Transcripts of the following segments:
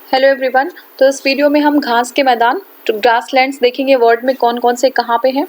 Hello everyone. तो इस video में हम घास के मैदान ग्रासलैंड्स देखेंगे वर्ल्ड में कौन कौन से कहाँ पे हैं।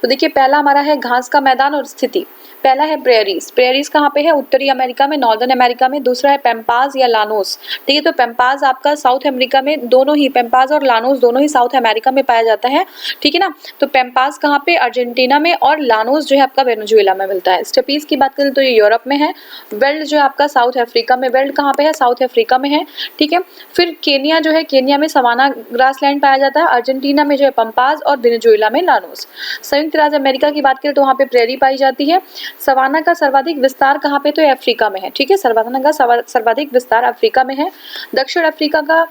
तो देखिए पहला हमारा है घास का मैदान और स्थिति। पहला है प्रेरीज। प्रेरीज कहाँ पे है? उत्तरी अमेरिका में, नॉर्दर्न अमेरिका में। दूसरा है पेम्पाज या लानोस। ठीक है, तो पेम्पाज आपका साउथ अमेरिका में, दोनों ही पेम्पाज और लानोस दोनों ही साउथ अमेरिका में पाया जाता है। ठीक है ना। तो पेम्पाज कहाँ पे? अर्जेंटीना में, और लानोस जो है आपका वेनेजुएला में मिलता है। स्टेपीज की बात करें तो ये यूरोप में है। वेल्ड जो है आपका साउथ अफ्रीका में। वेल्ड कहाँ पे है? साउथ अफ्रीका में है। ठीक है। फिर केनिया जो है, केनिया में सवाना ग्रासलैंड पाया जाता है। अर्जेंटीना में जो है पंपाज और वेनेजुएला में लानोस। संयुक्त राज्य अमेरिका की बात करें तो वहाँ पे प्रेरी पाई जाती है। सवाना का सर्वाधिक विस्तार कहाँ पे? तो अफ्रीका में है। ठीक है, सवाना का सर्वाधिक विस्तार अफ्रीका में है। दक्षिण अफ्रीका का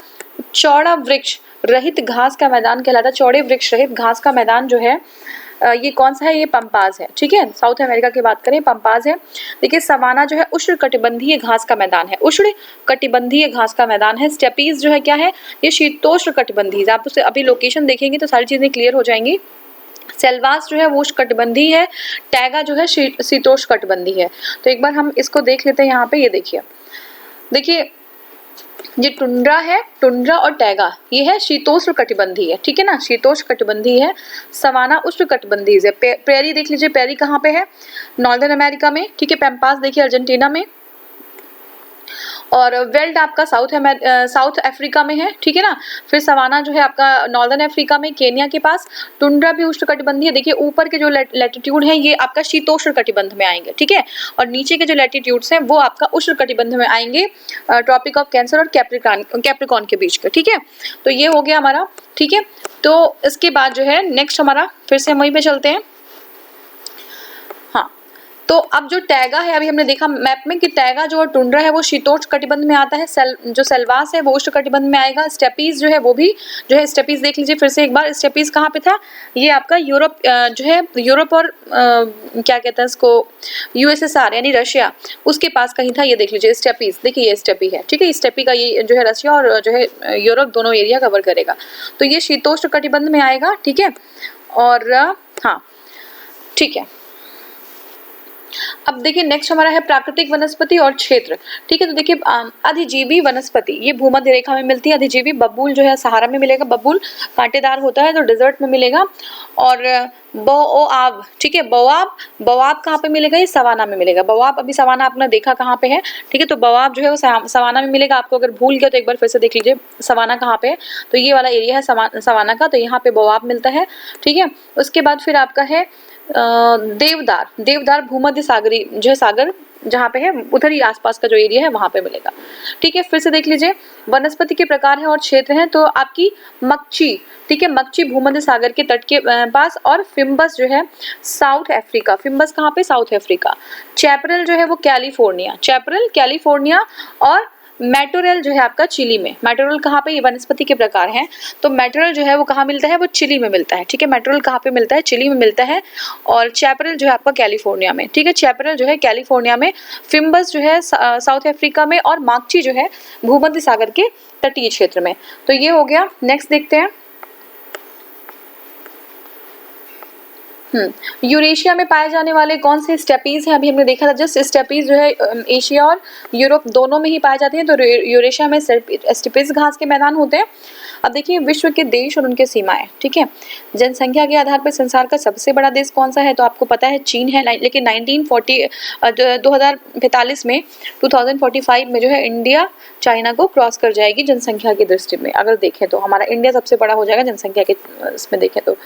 चौड़ा वृक्ष रहित घास का मैदान कहलाता है। चौड़े वृक्ष रहित घास का मैदान जो है ये कौन सा है? ये पंपाज है। ठीक है, साउथ अमेरिका की बात करें पंपाज है। देखिए सवाना जो है उष्ण कटिबंधीय घास का मैदान है। उष्ण कटिबंधीय घास का मैदान है। स्टेपीज जो है क्या है? ये शीतोष्ण कटिबंधीय। आप उससे अभी लोकेशन देखेंगे तो सारी चीजें क्लियर हो जाएंगी। सेल्वास जो है वो उष्णकटिबंधीय है। टैगा जो है शीतोष्ण कटिबंधीय है। तो एक बार हम इसको देख लेते हैं। यहाँ पे ये देखिए ये टुंड्रा है, टुंड्रा और टैगा ये है शीतोष्ण कटिबंधीय है। ठीक है ना, शीतोष्ण कटिबंधीय है। सवाना उष्ण कटिबंधीय है। प्रेरी देख लीजिए, प्रेरी कहाँ पे है? नॉर्दर्न अमेरिका में। ठीक है, पेम्पास देखिए अर्जेंटीना में, और वेल्ड आपका साउथ अफ्रीका में है। ठीक है ना। फिर सवाना जो है आपका नॉर्दर्न अफ्रीका में, केनिया के पास। टुंड्रा भी उष्ण कटिबंधीय है। देखिए ऊपर के जो लैटिट्यूड है ये आपका शीतोष्ण कटिबंध में आएंगे। ठीक है, और नीचे के जो लैटिट्यूड्स हैं वो आपका उष्ण कटिबंध में आएंगे, ट्रॉपिक ऑफ कैंसर और कैप्रिकॉन के बीच का। ठीक है, तो ये हो गया हमारा। ठीक है, तो इसके बाद जो है नेक्स्ट हमारा, फिर से हम वहीं पे चलते हैं। तो अब जो टैगा है, अभी हमने देखा मैप में कि टैगा जो टुंड्रा है वो शीतोष्ण कटिबंध में आता है। जो सेल्वास है वो उष्ण कटिबंध में आएगा। स्टेपीज जो है वो भी जो है, स्टेपीज देख लीजिए फिर से एक बार। स्टेपीज कहाँ पे था? ये आपका यूरोप जो है, यूरोप और क्या कहते हैं इसको, यूएसएसआर यानी रशिया, उसके पास कहीं था। ये देख लीजिए स्टेपीज। देखिए ये स्टेपी है। ठीक है, स्टेपी का ये जो है रशिया और जो है यूरोप दोनों एरिया कवर करेगा। तो ये शीतोष्ण कटिबंध में आएगा। ठीक है, और हाँ ठीक है। अब देखिए नेक्स्ट हमारा है प्राकृतिक वनस्पति और क्षेत्र। ठीक है, तो देखिए अधिजीवी वनस्पति ये भूमध्य रेखा में मिलती है। अधिजीवी बबूल जो है सहारा में मिलेगा। बबूल कांटेदार होता है तो डेजर्ट में मिलेगा। और बोआब, ठीक है, बोआब कहाँ पे मिलेगा? ये सवाना में मिलेगा। बोआब अभी सवाना आपने देखा कहाँ पे है। ठीक है, तो बोआब जो है वो सवाना में मिलेगा। आपको अगर भूल गया तो एक बार फिर से देख लीजिए सवाना कहाँ पे है। तो ये वाला एरिया है सवाना का, तो यहाँ पे बोआब मिलता है। ठीक है, उसके बाद फिर आपका है देवदार। देवदार भूमध्य सागरी जो है सागर जहाँ पे है उधर ही आसपास का जो एरिया है वहां पे मिलेगा। ठीक है, फिर से देख लीजिए वनस्पति के प्रकार हैं और क्षेत्र हैं। तो आपकी मक्ची, ठीक है, मक्ची भूमध्य सागर के तट के पास, और फिम्बस जो है साउथ अफ्रीका। फिम्बस कहाँ पे? South Africa. चैपरल जो है वो कैलिफोर्निया, चैपरल कैलिफोर्निया। और मैटोरेल जो है आपका चिली में। मैटोरेल कहाँ पे? ये वनस्पति के प्रकार हैं। तो मैटोरेल जो है वो कहाँ मिलता है? वो चिली में मिलता है। ठीक है, मैटोरेल कहाँ पे मिलता है? चिली में मिलता है। और चैपरल जो है आपका कैलिफोर्निया में। ठीक है, चैपरल जो है कैलिफोर्निया में, फिम्बस जो है साउथ अफ्रीका में, और माक्ची जो है भूमध्य सागर के तटीय क्षेत्र में। तो ये हो गया। नेक्स्ट देखते हैं। यूरेशिया में पाए जाने वाले कौन से स्टेपीज हैं? अभी हमने देखा था जस्ट स्टेपीज जो है एशिया और यूरोप दोनों में ही पाए जाते हैं। तो यूरेशिया में स्टेपीज घास के मैदान होते हैं। अब देखिए विश्व के देश और उनके सीमाएं। ठीक है, जनसंख्या के आधार पर संसार का सबसे बड़ा देश कौन सा है? तो आपको पता है चीन है। लेकिन 2045 में 2045 में जो है इंडिया चाइना को क्रॉस कर जाएगी जनसंख्या की दृष्टि में। अगर देखें तो हमारा इंडिया सबसे बड़ा हो जाएगा जनसंख्या के इसमें देखें तो।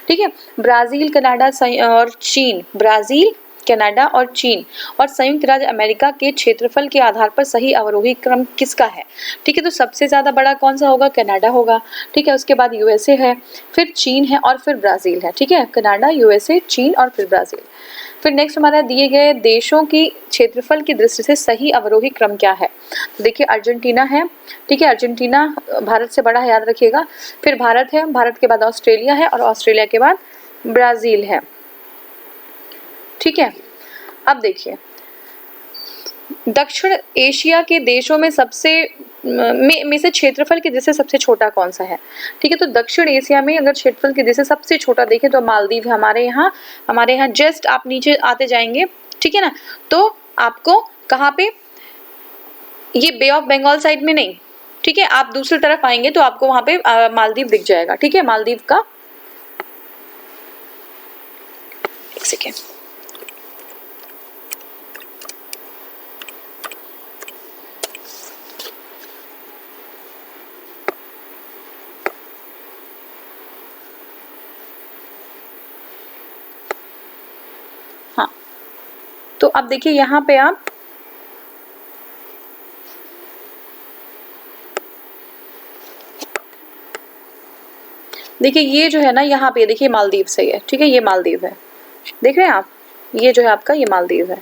ठीक है, ब्राजील, कनाडा और चीन, ब्राजील, कनाडा और चीन और संयुक्त राज्य अमेरिका के क्षेत्रफल के आधार पर सही अवरोही क्रम किसका है? ठीक है, तो सबसे ज्यादा बड़ा कौन सा होगा? कनाडा होगा। ठीक है, उसके बाद यूएसए है, फिर चीन है और फिर ब्राजील है। ठीक है, कनाडा, यूएसए, चीन और फिर ब्राजील। फिर नेक्स्ट हमारा दिए गए देशों की क्षेत्रफल की दृष्टि से सही अवरोही क्रम क्या है? तो देखिए अर्जेंटीना है। ठीक है, अर्जेंटीना भारत से बड़ा है, याद रखिएगा। फिर भारत है, भारत के बाद ऑस्ट्रेलिया है, और ऑस्ट्रेलिया के बाद ब्राजील है। ठीक है, अब देखिए दक्षिण एशिया के देशों में में से क्षेत्रफल की दृष्टि से सबसे छोटा कौन सा है? ठीक है, तो दक्षिण एशिया में अगर क्षेत्रफल की दृष्टि से सबसे छोटा देखें तो मालदीव है। हमारे यहाँ जस्ट आप नीचे आते जाएंगे। ठीक है ना, तो आपको कहाँ पे? ये बे ऑफ बंगाल साइड में नहीं, ठीक है, आप दूसरी तरफ आएंगे तो आपको वहां पे मालदीव दिख जाएगा। ठीक है, मालदीव का, एक सेकेंड, हाँ, तो अब देखिए यहाँ पे आप देखिए ये जो है ना, यहाँ पे देखिए मालदीव सही है। ठीक है, ये मालदीव है, देख रहे हैं आप, ये जो है आपका ये मालदीव है।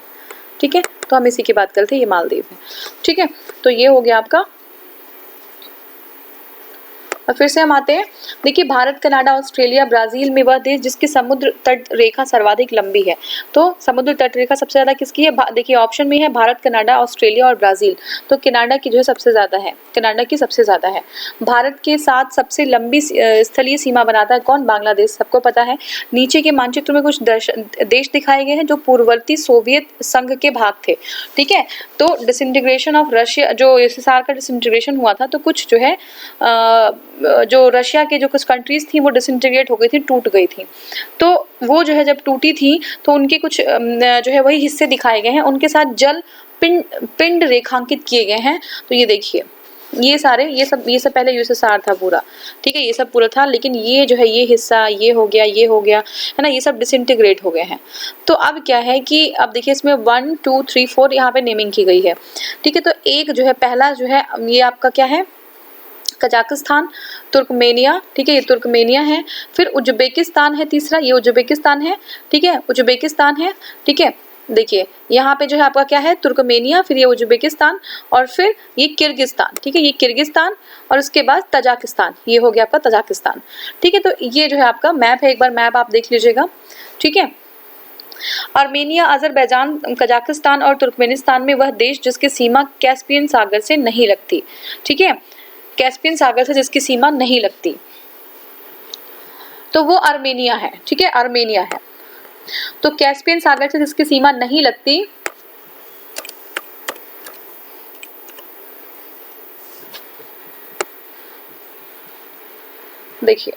ठीक है, तो हम इसी की बात करते हैं, ये मालदीव है। ठीक है, तो ये हो गया आपका। और फिर से हम आते हैं, देखिए भारत, कनाडा, ऑस्ट्रेलिया, ब्राजील में वह देश जिसकी समुद्र तट रेखा सर्वाधिक लंबी है। तो समुद्र तट रेखा सबसे ज्यादा किसकी है? देखिए ऑप्शन में है भारत, कनाडा, ऑस्ट्रेलिया और ब्राजील। तो कनाडा की जो है सबसे ज्यादा है, कनाडा की सबसे ज्यादा है। भारत के साथ सबसे लंबी स्थलीय सीमा बनाता है कौन? बांग्लादेश, सबको पता है। नीचे के मानचित्र में कुछ देश दिखाए गए हैं जो पूर्ववर्ती सोवियत संघ के भाग थे। ठीक है, तो डिसइंटीग्रेशन ऑफ रशिया, जो USSR का डिसइंटीग्रेशन हुआ था, तो कुछ जो है जो रशिया के जो कुछ कंट्रीज थी वो डिसइंटीग्रेट हो गई थी, टूट गई थी। तो वो जो है जब टूटी थी तो उनके कुछ जो है वही हिस्से दिखाए गए हैं, उनके साथ जल पिंड रेखांकित किए गए हैं। तो ये देखिए, ये सारे ये सब पहले USSR था पूरा। ठीक है, ये सब पूरा था, लेकिन ये जो है ये हिस्सा, ये हो गया, ये हो गया, है ना, ये सब डिसइंटीग्रेट हो गए हैं। तो अब क्या है कि अब देखिए इसमें 1 2 3 4 यहाँ पे नेमिंग की गई है। ठीक है, तो एक जो है पहला जो है ये आपका क्या है? कजाकिस्तान, तुर्कमेनिया। ठीक है, ये तुर्कमेनिया है। फिर उज्बेकिस्तान है तीसरा, ये उज्बेकिस्तान है। ठीक है, उज्बेकिस्तान है। ठीक है, देखिए यहाँ पे जो है आपका क्या है? तुर्कमेनिया, फिर ये उज्बेकिस्तान और फिर ये किर्गिस्तान। ठीक है, ये किर्गिस्तान और उसके बाद तजाकिस्तान, ये हो गया आपका तजाकिस्तान। ठीक है, तो ये जो है आपका मैप है, एक बार मैप आप देख लीजिएगा। ठीक है, आर्मेनिया, अजरबैजान, कजाकिस्तान और तुर्कमेनिस्तान में वह देश जिसकी सीमा कैस्पियन सागर से नहीं लगती। ठीक है, कैस्पियन सागर से जिसकी सीमा नहीं लगती, तो वो आर्मेनिया है। ठीक है, आर्मेनिया है। तो कैस्पियन सागर से जिसकी सीमा नहीं लगती, देखिए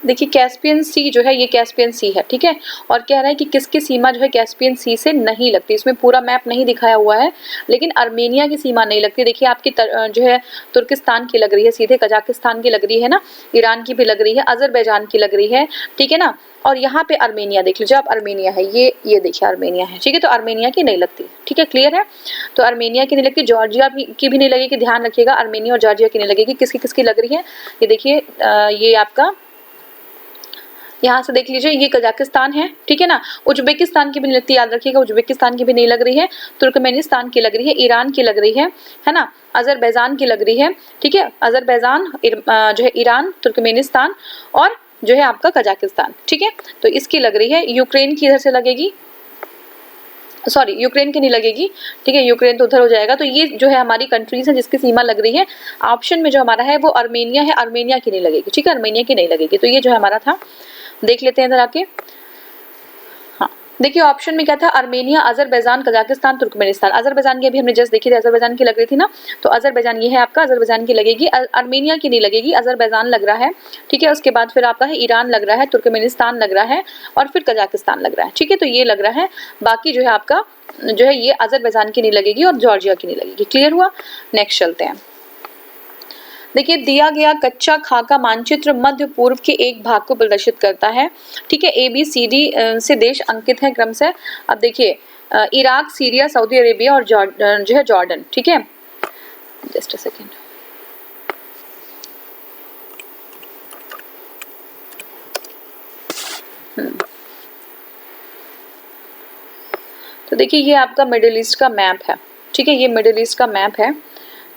देखिए कैस्पियन सी जो है ये कैस्पियन सी है। ठीक है, और कह रहा है कि किसकी सीमा जो है कैस्पियन सी से नहीं लगती। इसमें पूरा मैप नहीं दिखाया हुआ है, लेकिन आर्मेनिया की सीमा नहीं लगती। देखिए आपकी जो है तुर्किस्तान की लग रही है सीधे, कजाकिस्तान की लग रही है ना, ईरान की भी लग रही है, अजरबैजान की लग रही है। ठीक है ना, और यहाँ पे आर्मेनिया देख लीजिए आप, आर्मेनिया है, ये देखिए आर्मेनिया है। ठीक है, तो आर्मेनिया की नहीं लगती। ठीक है, क्लियर है? तो आर्मेनिया की नहीं लगती, जॉर्जिया की भी नहीं लगेगी, ध्यान रखिएगा, आर्मेनिया और जॉर्जिया की नहीं लगेगी। किसकी किसकी लग रही है? ये देखिए, ये आपका यहाँ से देख लीजिए, ये कजाकिस्तान है। ठीक है ना, उज्बेकिस्तान की भी नहीं लगती, याद रखिएगा, उज्बेकिस्तान की भी नहीं लग रही है, तुर्कमेनिस्तान की लग रही है, ईरान की लग रही है ना, अजरबैजान की लग रही है। ठीक है, अजरबैजान जो है, ईरान, तुर्कमेनिस्तान और जो है आपका कजाकिस्तान। ठीक है, तो इसकी लग रही है। यूक्रेन की इधर से लगेगी, सॉरी यूक्रेन की नहीं लगेगी। ठीक है, यूक्रेन तो उधर हो जाएगा। तो ये जो है हमारी कंट्रीज है जिसकी सीमा लग रही है। ऑप्शन में जो हमारा है वो आर्मेनिया है, आर्मेनिया की नहीं लगेगी। ठीक है, आर्मेनिया की नहीं लगेगी। तो ये जो है हमारा था, देख लेते हैं इधर आके। हाँ, देखिए ऑप्शन में क्या था? Armenia, Azerbaijan, Kazakhstan, Turkmenistan. Azerbaijan की अभी हमने जस्ट देखी थी, अजरबैजान की लग रही थी ना, तो अजरबैजान ये है आपका, अजरबैजान की लगेगी, आर्मेनिया की नहीं लगेगी, अजरबैजान लग रहा है। ठीक है, उसके बाद फिर आपका है ईरान लग रहा है, तुर्कमेनिस्तान लग रहा है और फिर कजाकिस्तान लग रहा है। ठीक है, तो ये लग रहा है। बाकी जो है आपका जो है ये अजरबैजान की नहीं लगेगी और जॉर्जिया की नहीं लगेगी। क्लियर हुआ? नेक्स्ट चलते हैं। देखिए दिया गया कच्चा खाका मानचित्र मध्य पूर्व के एक भाग को प्रदर्शित करता है। ठीक है, ABCD से देश अंकित है क्रम से। अब देखिए इराक, सीरिया, सऊदी अरेबिया और जो है जॉर्डन। ठीक है, जस्ट अ सेकेंड। तो देखिए ये आपका मिडिल ईस्ट का मैप है। ठीक है, ये मिडिल ईस्ट का मैप है,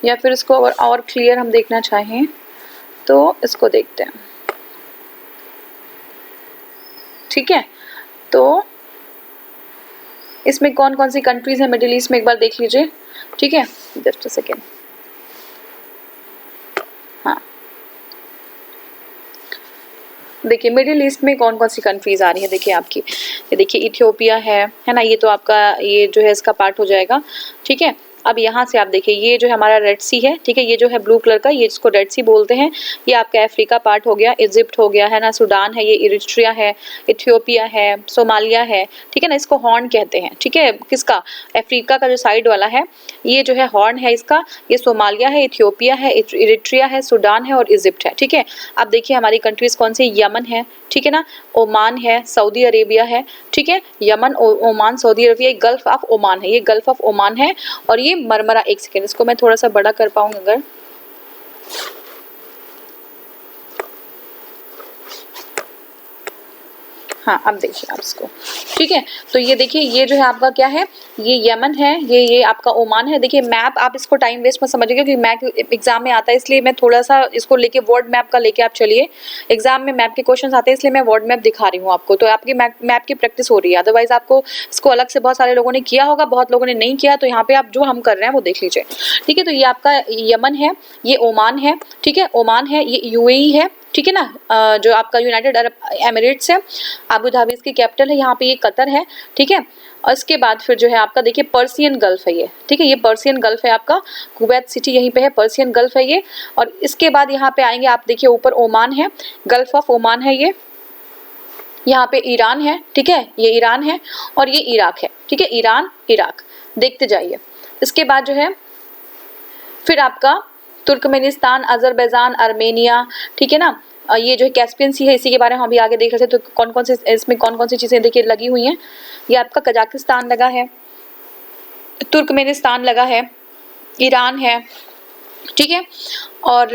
या फिर इसको और क्लियर हम देखना चाहें तो इसको देखते हैं। ठीक है, तो इसमें कौन कौन सी कंट्रीज है मिडिल ईस्ट में एक बार देख लीजिए। ठीक है, जस्ट अ सेकेंड। हाँ, देखिए मिडिल ईस्ट में कौन कौन सी कंट्रीज आ रही है, देखिए आपकी, ये देखिए इथियोपिया है ना, ये तो आपका ये जो है इसका पार्ट हो जाएगा, ठीक है। अब यहाँ से आप देखिए ये जो है हमारा रेड सी है, ठीक है, ये जो है ब्लू कलर का, ये इसको रेड सी बोलते हैं, ये आपका अफ्रीका पार्ट हो गया, इजिप्ट हो गया है ना, सूडान है, ये इरिट्रिया है, इथियोपिया है, सोमालिया है, ठीक है ना, इसको हॉर्न कहते हैं, ठीक है, किसका, अफ्रीका का जो साइड वाला है ये जो है हॉर्न है इसका, ये सोमालिया है, इथियोपिया है, इरिट्रिया है, सूडान है और इजिप्ट है, ठीक है। अब देखिए हमारी कंट्रीज कौन सी, यमन है, ठीक है ना, ओमान है, सऊदी अरेबिया है, ठीक है, Yemen, Oman, Saudi Arabia, gulf of Oman है, ये गल्फ ऑफ ओमान है, और ये मरमरा, एक सेकेंड इसको मैं थोड़ा सा बड़ा कर पाऊंगा अगर, हाँ अब देखिए आप इसको, ठीक है। तो ये देखिए ये जो है आपका क्या है, ये यमन है, ये आपका ओमान है। देखिए मैप आप इसको टाइम वेस्ट मत समझिएगा क्योंकि मैप एग्जाम में आता है, इसलिए मैं थोड़ा सा इसको लेके वर्ल्ड मैप का लेके आप चलिए, एग्जाम में मैप के क्वेश्चन आते हैं इसलिए मैं वर्ल्ड मैप दिखा रही हूँ आपको, तो आपकी मैप की प्रैक्टिस हो रही है, अदरवाइज आपको इसको अलग से बहुत सारे लोगों ने किया होगा, बहुत लोगों ने नहीं किया, तो यहाँ पे आप जो हम कर रहे हैं वो देख लीजिए, ठीक है। तो ये आपका यमन है, ये ओमान है, ठीक है, ओमान है, ये यूएई है, ठीक है ना, जो आपका यूनाइटेड अरब एमिरेट्स है, अबू धाबी इसकी कैपिटल है, यहाँ पे ये कतर है, ठीक है। और इसके बाद फिर जो है आपका देखिए पर्सियन गल्फ है ये, ठीक है, ये पर्सियन गल्फ है आपका, कुवैत सिटी यहीं पे है, पर्सियन गल्फ है ये। और इसके बाद यहाँ पे आएंगे आप देखिए ऊपर ओमान है, गल्फ ऑफ ओमान है ये, यहाँ पे ईरान है, ठीक है, ये ईरान है, और ये इराक है, ठीक है, ईरान इराक, देखते जाइए। इसके बाद जो है फिर आपका तुर्कमेनिस्तान, अजरबैजान, आर्मेनिया, ठीक है ना, ये जो है कैस्पियन सी है, इसी के बारे में हम अभी आगे देख रहे थे, तो कौन कौन से इसमें कौन कौन सी चीज़ें देखिए लगी हुई हैं, ये आपका कजाकिस्तान लगा है, तुर्कमेनिस्तान लगा है, ईरान है, ठीक है, और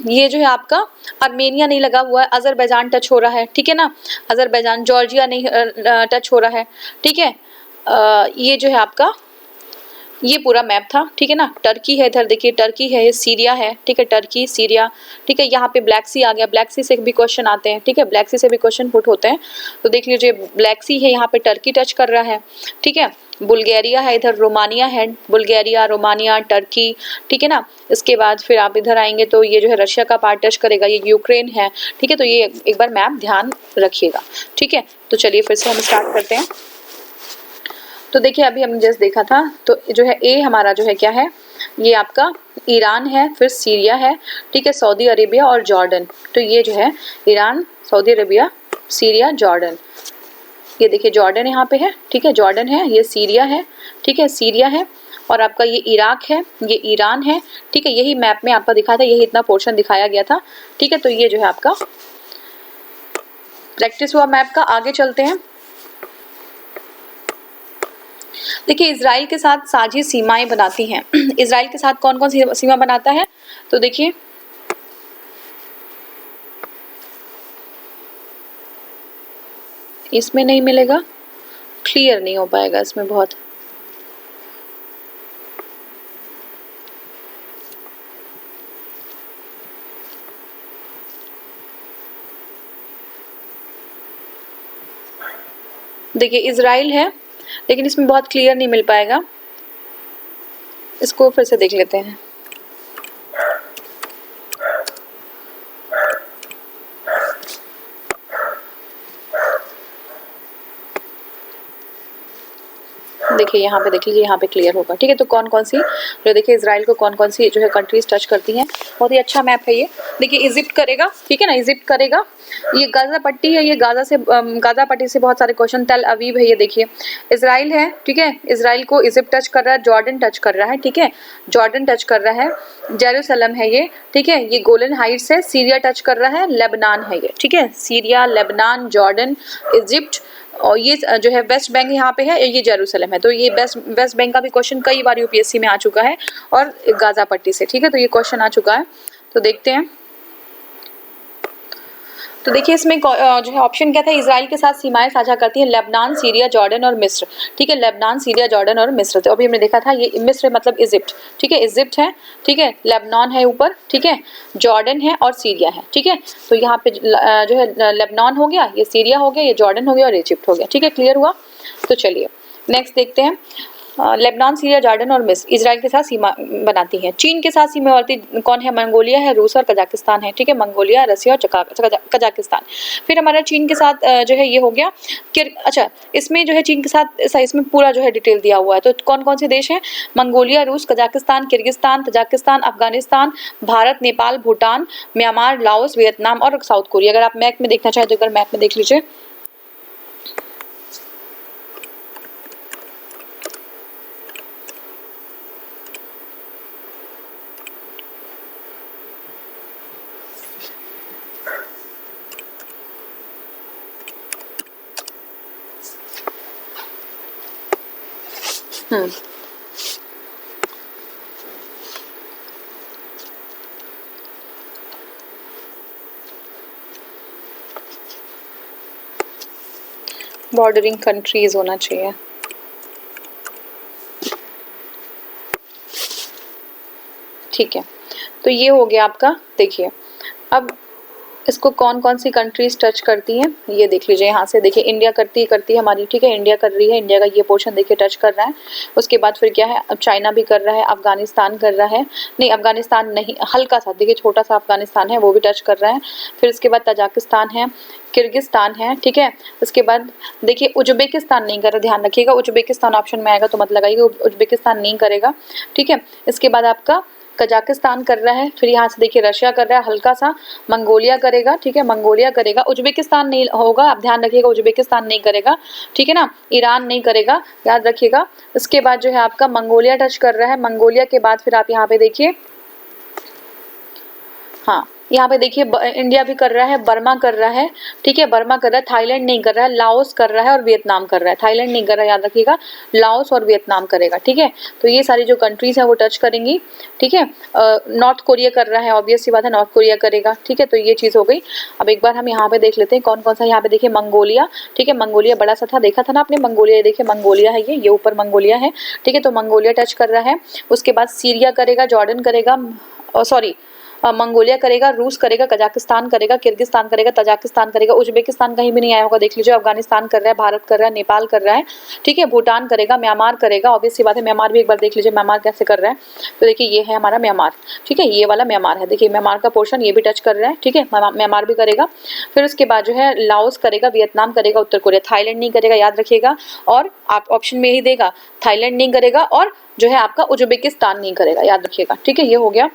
ये जो है आपका आर्मेनिया नहीं लगा हुआ है, अजरबैजान टच हो रहा है, ठीक है ना, अजरबैजान, जॉर्जिया नहीं टच हो रहा है, ठीक है। ये जो है आपका ये पूरा मैप था, ठीक है ना, टर्की है इधर देखिए, टर्की है, ये सीरिया है, ठीक है, टर्की सीरिया, ठीक है, यहाँ पे ब्लैक सी आ गया, ब्लैक सी से भी क्वेश्चन आते हैं, ठीक है, ब्लैक सी से भी क्वेश्चन पुट होते हैं, तो देख लीजिए ब्लैक सी है, यहाँ पे टर्की टच कर रहा है, ठीक है, बुल्गारिया है इधर, रोमानिया है, बुल्गारिया, रोमानिया, टर्की, ठीक है ना। इसके बाद फिर आप इधर आएंगे तो ये जो है रशिया का पार्ट टच करेगा, ये यूक्रेन है, ठीक है, तो ये एक बार मैप ध्यान रखिएगा, ठीक है। तो चलिए फिर से हम स्टार्ट करते हैं। तो देखिए अभी हमने जस्ट देखा था, तो जो है ए हमारा जो है क्या है, ये आपका ईरान है, फिर सीरिया है, ठीक है, सऊदी अरेबिया और जॉर्डन, तो ये जो है Iran, Saudi Arabia, Syria, Jordan, ये देखिए जॉर्डन यहाँ पे है, ठीक है, जॉर्डन है, ये सीरिया है, ठीक है, सीरिया है, और आपका ये इराक है, ये ईरान है, ठीक है, यही मैप में आपका दिखाया था, यही इतना पोर्शन दिखाया गया था, ठीक है। तो ये जो है आपका प्रैक्टिस हुआ मैप का। आगे चलते हैं। देखिए इजराइल के साथ साझी सीमाएं बनाती हैं। इजराइल के साथ कौन कौन सी सीमा बनाता है, तो देखिए इसमें नहीं मिलेगा, क्लियर नहीं हो पाएगा इसमें बहुत, देखिए इजराइल है लेकिन इसमें बहुत क्लियर नहीं मिल पाएगा, इसको फिर से देख लेते हैं। देखिए यहाँ पे देख लीजिए, यहाँ पे क्लियर होगा, ठीक है। तो कौन कौन सी जो देखिए इजराइल को कौन कौन सी जो है कंट्रीज टच करती हैं, बहुत ही अच्छा मैप है ये। देखिए इजिप्ट करेगा, ठीक है ना, इजिप्ट करेगा, ये गाजा पट्टी है, ये गाजा पट्टी से बहुत सारे क्वेश्चन, तेल अवीव है, ये देखिए इजराइल है, ठीक है, इजराइल को इजिप्ट टच कर रहा है, जॉर्डन टच कर रहा है, ठीक है, जॉर्डन टच कर रहा है, जेरूसलम है ये, ठीक है, ये गोलन हाइट्स है, सीरिया टच कर रहा है, लेबनान है ये, ठीक है, सीरिया, लेबनान, जॉर्डन, इजिप्ट, और ये जो है वेस्ट बैंक यहाँ पे है, ये जेरूसलम है। तो ये वेस्ट बैंक का भी क्वेश्चन कई बार यूपीएससी में आ चुका है, और गाजा पट्टी से, ठीक है, तो ये क्वेश्चन आ चुका है। तो देखते हैं, तो देखिए इसमें जो है ऑप्शन क्या था, इजराइल के साथ सीमाएं साझा करती है लेबनान, सीरिया, जॉर्डन और मिस्र, ठीक है, लेबनान, सीरिया, जॉर्डन और मिस्र। तो अभी हमने देखा था ये मिस्र मतलब इजिप्ट, ठीक है, इजिप्ट है, ठीक है, लेबनान है ऊपर, ठीक है, जॉर्डन है और सीरिया है, ठीक है। तो यहाँ पे जो है लेबनान हो गया, ये सीरिया हो गया, ये जॉर्डन हो गया और इजिप्ट हो गया, ठीक है, क्लियर हुआ। तो चलिए नेक्स्ट देखते हैं। लेबनान, सीरिया, जॉर्डन और मिस्र इजराइल के साथ सीमा बनाती हैं। चीन के साथ सीमावर्ती कौन है? मंगोलिया है, रूस और कजाकिस्तान है। ठीक है, मंगोलिया, रसिया और कजाकिस्तान। फिर हमारा चीन के साथ जो है ये हो गया। अच्छा, इसमें जो है चीन के साथ इसमें पूरा जो है डिटेल दिया हुआ है। तो कौन कौन से देश हैं? मंगोलिया, रूस, Kazakhstan, Kyrgyzstan, Tajikistan, Afghanistan, Bharat, Nepal, Bhutan, Myanmar, Laos, Vietnam और साउथ कोरिया। अगर आप मैप में देखना चाहें तो एक बार मैप में देख लीजिए। बॉर्डरिंग कंट्रीज होना चाहिए। ठीक है, तो ये हो गया आपका। देखिए अब इसको कौन कौन सी कंट्रीज टच करती हैं ये देख लीजिए। यहाँ से देखिए इंडिया करती है हमारी। ठीक है, इंडिया कर रही है, इंडिया का ये पोर्शन देखिए टच कर रहा है। उसके बाद फिर क्या है, अब चाइना भी कर रहा है, अफगानिस्तान कर रहा है, नहीं अफगानिस्तान नहीं, हल्का सा देखिए छोटा सा अफगानिस्तान है वो भी टच कर रहा है। फिर उसके बाद तजाकिस्तान है, किर्गिस्तान है। ठीक है, उसके बाद देखिए उज्बेकिस्तान नहीं कर रहा, ध्यान रखिएगा उज्बेकिस्तान ऑप्शन में आएगा तो मत लगाइए, उज्बेकिस्तान नहीं करेगा। ठीक है, इसके बाद आपका कजाकिस्तान कर रहा है। फिर यहाँ से देखिए रशिया कर रहा है हल्का सा, मंगोलिया करेगा। ठीक है, मंगोलिया करेगा, उज्बेकिस्तान नहीं होगा, आप ध्यान रखिएगा उज्बेकिस्तान नहीं करेगा। ठीक है ना, ईरान नहीं करेगा, याद रखिएगा। उसके बाद जो है आपका मंगोलिया टच कर रहा है। मंगोलिया के बाद फिर आप यहाँ पे देखिए, हाँ यहाँ पे देखिए इंडिया भी कर रहा है, बर्मा कर रहा है। ठीक है, बर्मा कर रहा है, थाईलैंड नहीं कर रहा है, लाओस कर रहा है और वियतनाम कर रहा है। थाईलैंड नहीं कर रहा है, याद रखिएगा, लाओस और वियतनाम करेगा। ठीक है, तो ये सारी जो कंट्रीज हैं वो टच करेंगी। ठीक है, नॉर्थ कोरिया कर रहा है, ऑब्वियस सी बात है नॉर्थ कोरिया करेगा। ठीक है, तो ये चीज़ हो गई। अब एक बार हम यहाँ पे देख लेते हैं कौन कौन सा। यहाँ पे देखिए मंगोलिया। ठीक है, मंगोलिया बड़ा सा था, देखा था ना आपने मंगोलिया, देखिए मंगोलिया है, ये ऊपर मंगोलिया है। ठीक है, तो मंगोलिया टच कर रहा है। उसके बाद सीरिया करेगा, जॉर्डन करेगा, सॉरी मंगोलिया करेगा, रूस करेगा, कजाकिस्तान करेगा, किर्गिस्तान करेगा, तजाकिस्तान करेगा, उज्बेकिस्तान कहीं भी नहीं आया होगा, देख लीजिए। अफगानिस्तान कर रहा है, भारत कर रहा है, नेपाल कर रहा है। ठीक है, भूटान करेगा, म्यांमार करेगा, ऑब्वियस सी बात है म्यांमार भी एक बार देख लीजिए म्यांमार कैसे कर रहा है। तो देखिए ये है हमारा म्यांमार। ठीक है, ये वाला म्यांमार है, देखिए म्यांमार का पोर्शन ये भी टच कर रहा है। ठीक है, म्यांमार भी करेगा। फिर उसके बाद जो है लाओस करेगा, वियतनाम करेगा, उत्तर कोरिया, थाईलैंड नहीं करेगा, याद रखिएगा। और आप ऑप्शन में यही देगा, थाईलैंड नहीं करेगा और जो है आपका उज्बेकिस्तान नहीं करेगा, याद रखिएगा। ठीक है, ये हो गया।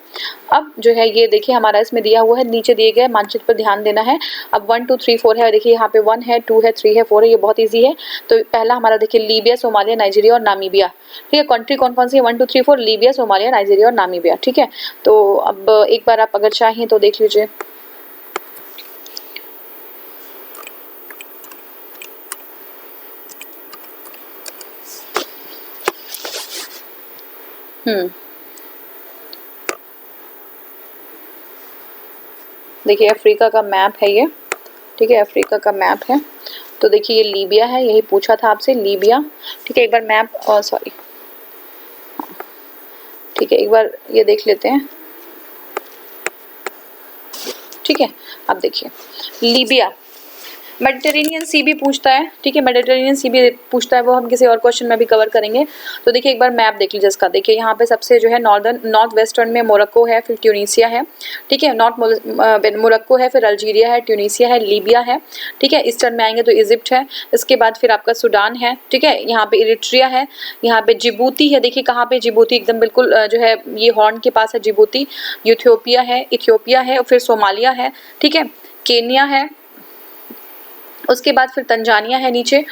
अब जो है ये देखिए हमारा इसमें दिया हुआ है, नीचे दिए गए मानचित्र पर ध्यान देना है। अब 1 2 3 4 है, देखिए यहाँ पे 1 है, 2 है, 3 है, 4 है, ये बहुत इजी है। तो पहला हमारा देखिए लीबिया, सोमालिया, नाइजीरिया और नामीबिया। ठीक है, कंट्री कौन कौन सी है? 1 2 3 4 लीबिया, सोमालिया, नाइजीरिया और नामीबिया। ठीक है, तो अब एक बार आप अगर चाहें तो देख लीजिए। देखिए अफ्रीका का मैप है ये। ठीक है, अफ्रीका का मैप है। तो देखिए ये लीबिया है, यही पूछा था आपसे, लीबिया। ठीक है, एक बार मैप, सॉरी, ठीक है एक बार ये देख लेते हैं। ठीक है, अब देखिए लीबिया, मेडिटेरेनियन सी भी पूछता है। ठीक है, मेडिटेरेनियन सी भी पूछता है, वो हम किसी और क्वेश्चन में भी कवर करेंगे। तो देखिए एक बार मैप देख लीजिए इसका। देखिए यहाँ पे सबसे जो है नॉर्थ वेस्टर्न में मोरक्को है, फिर ट्यूनीसिया है। ठीक है, मोरक्को है, फिर अल्जीरिया है, ट्यूनीसिया है, लीबिया है। ठीक है, ईस्टर्न में आएंगे तो इजिप्ट है। इसके बाद फिर आपका सूडान है। ठीक है, यहाँ पे इरिट्रिया है, यहाँ पे जिबूती है। देखिए कहाँ पे जिबूती, एकदम बिल्कुल जो है ये हॉर्न के पास है जिबूती। इथियोपिया है, फिर सोमालिया है। ठीक है, केन्या है, उसके बाद फिर तंजानिया है नीचे।